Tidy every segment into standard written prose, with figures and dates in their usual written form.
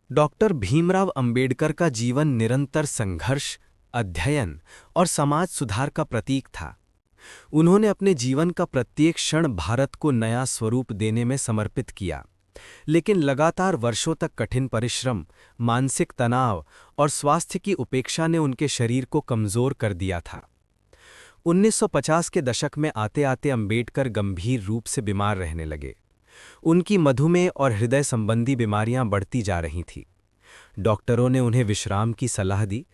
Doctor Bhimrao Ambedkar का जीवन निरंतर संघर्ष, अध्ययन और समाज सुधार का प्रतीक था। उन्होंने अपने जीवन का प्रत्येक क्षण भारत को नया स्वरूप देने में समर्पित किया, लेकिन लगातार वर्षों तक कठिन परिश्रम, मानसिक तनाव और स्वास्थ्य की उपेक्षा ने उनके शरीर को कमजोर कर दिया था। 1950 के दशक में आते आते अंबेडकर गंभीर रूप से बीमार रहने लगे। उनकी मधुमेह और हृदय संबंधी बीमारियां बढ़ती जा रही थीं। डॉक्टरों ने उन्हें विश्राम की सलाह दी,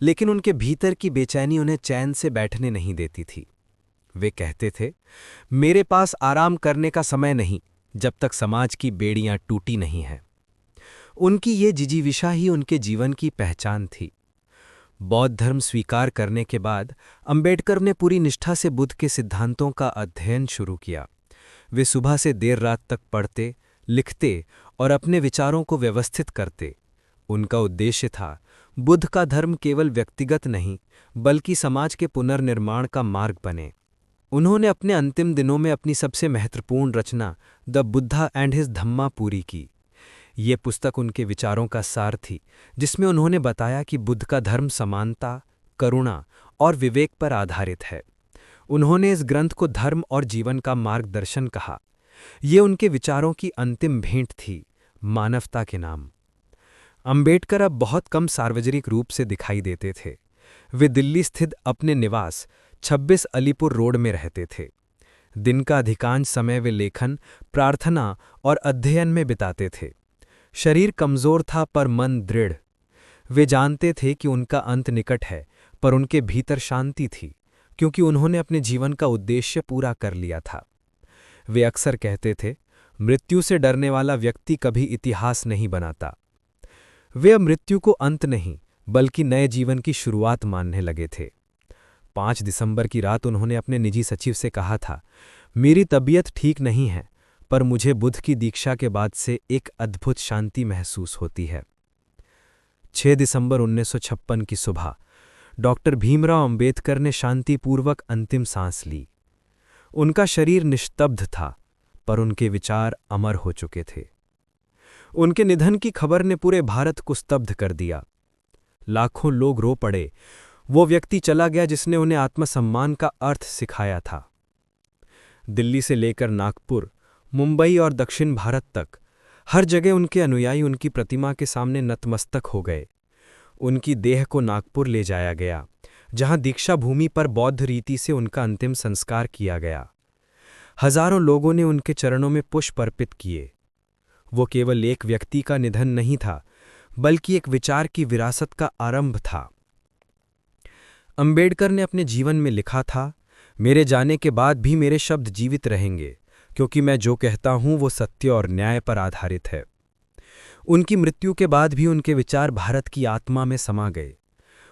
लेकिन उनके भीतर की बेचैनी उन्हें चैन से बैठने नहीं देती थी। वे कहते थे, मेरे पास आराम करने का समय नहीं जब तक समाज की बेड़ियां टूटी नहीं हैं। उनकी ये जिजीविषा ही उनके जीवन की पहचान थी। बौद्ध धर्म स्वीकार करने के बाद अंबेडकर ने पूरी निष्ठा से बुद्ध के सिद्धांतों का अध्ययन शुरू किया। वे सुबह से देर रात तक पढ़ते, लिखते और अपने विचारों को व्यवस्थित करते। उनका उद्देश्य था बुद्ध का धर्म केवल व्यक्तिगत नहीं बल्कि समाज के पुनर्निर्माण का मार्ग बने। उन्होंने अपने अंतिम दिनों में अपनी सबसे महत्वपूर्ण रचना द बुद्धा एंड हिज धम्मा पूरी की। ये पुस्तक उनके विचारों का सार थी, जिसमें उन्होंने बताया कि बुद्ध का धर्म समानता, करुणा और विवेक पर आधारित है। उन्होंने इस ग्रंथ को धर्म और जीवन का मार्गदर्शन कहा। ये उनके विचारों की अंतिम भेंट थी, मानवता के नाम। अंबेडकर अब बहुत कम सार्वजनिक रूप से दिखाई देते थे। वे दिल्ली स्थित अपने निवास 26 अलीपुर रोड में रहते थे। दिन का अधिकांश समय वे लेखन, प्रार्थना और अध्ययन में बिताते थे। शरीर कमजोर था पर मन दृढ़। वे जानते थे कि उनका अंत निकट है, पर उनके भीतर शांति थी, क्योंकि उन्होंने अपने जीवन का उद्देश्य पूरा कर लिया था। वे अक्सर कहते थे, मृत्यु से डरने वाला व्यक्ति कभी इतिहास नहीं बनाता। वे अब मृत्यु को अंत नहीं बल्कि नए जीवन की शुरुआत मानने लगे थे। 5 दिसंबर की रात उन्होंने अपने निजी सचिव से कहा था, मेरी तबीयत ठीक नहीं है, पर मुझे बुद्ध की दीक्षा के बाद से एक अद्भुत शांति महसूस होती है। 6 दिसंबर 1956 की सुबह डॉक्टर भीमराव अंबेडकर ने शांतिपूर्वक अंतिम सांस ली। उनका शरीर निस्तब्ध था, पर उनके विचार अमर हो चुके थे। उनके निधन की खबर ने पूरे भारत को स्तब्ध कर दिया। लाखों लोग रो पड़े। वो व्यक्ति चला गया जिसने उन्हें आत्मसम्मान का अर्थ सिखाया था। दिल्ली से लेकर नागपुर, मुंबई और दक्षिण भारत तक हर जगह उनके अनुयायी उनकी प्रतिमा के सामने नतमस्तक हो गए। उनकी देह को नागपुर ले जाया गया, जहां दीक्षा भूमि पर बौद्ध रीति से उनका अंतिम संस्कार किया गया। हजारों लोगों ने उनके चरणों में पुष्प अर्पित किए। वो केवल एक व्यक्ति का निधन नहीं था, बल्कि एक विचार की विरासत का आरंभ था। अंबेडकर ने अपने जीवन में लिखा था, मेरे जाने के बाद भी मेरे शब्द जीवित रहेंगे, क्योंकि मैं जो कहता हूं वो सत्य और न्याय पर आधारित है। उनकी मृत्यु के बाद भी उनके विचार भारत की आत्मा में समा गए।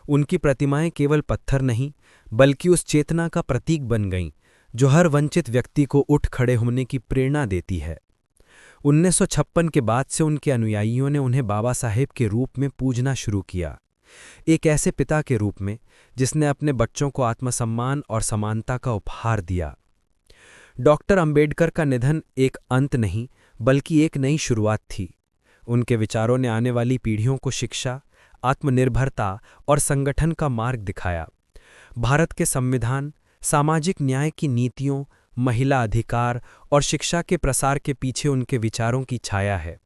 उनकी प्रतिमाएं केवल पत्थर नहीं बल्कि उस चेतना का प्रतीक बन गईं जो हर वंचित व्यक्ति को उठ खड़े होने की प्रेरणा देती है। 1956 के बाद से उनके अनुयायियों ने उन्हें बाबा साहेब के रूप में पूजना शुरू किया, एक ऐसे पिता के रूप में जिसने अपने बच्चों को आत्मसम्मान और समानता का उपहार दिया। डॉक्टर अंबेडकर का निधन एक अंत नहीं बल्कि एक नई शुरुआत थी। उनके विचारों ने आने वाली पीढ़ियों को शिक्षा, आत्मनिर्भरता और संगठन का मार्ग दिखाया। भारत के संविधान, सामाजिक न्याय की नीतियों, महिला अधिकार और शिक्षा के प्रसार के पीछे उनके विचारों की छाया है।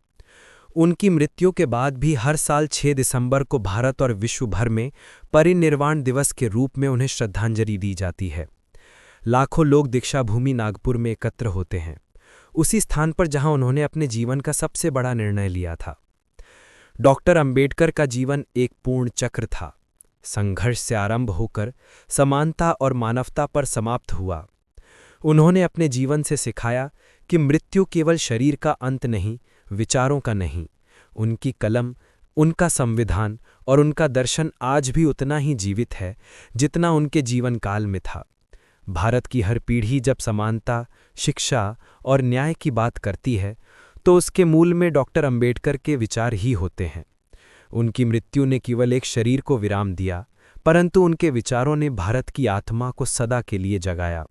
उनकी मृत्यु के बाद भी हर साल 6 दिसंबर को भारत और विश्व भर में परिनिर्वाण दिवस के रूप में उन्हें श्रद्धांजलि दी जाती है। लाखों लोग दीक्षा भूमि नागपुर में एकत्र होते हैं, उसी स्थान पर जहां उन्होंने अपने जीवन का सबसे बड़ा निर्णय लिया था। डॉक्टर अंबेडकर का जीवन एक पूर्ण चक्र था। संघर्ष से आरंभ होकर समानता और मानवता पर समाप्त हुआ। उन्होंने अपने जीवन से सिखाया कि मृत्यु केवल शरीर का अंत नहीं, विचारों का नहीं। उनकी कलम, उनका संविधान और उनका दर्शन आज भी उतना ही जीवित है जितना उनके जीवन काल में था। भारत की हर पीढ़ी जब समानता, शिक्षा और न्याय की बात करती है तो उसके मूल में डॉक्टर अंबेडकर के विचार ही होते हैं। उनकी मृत्यु ने केवल एक शरीर को विराम दिया, परंतु उनके विचारों ने भारत की आत्मा को सदा के लिए जगाया।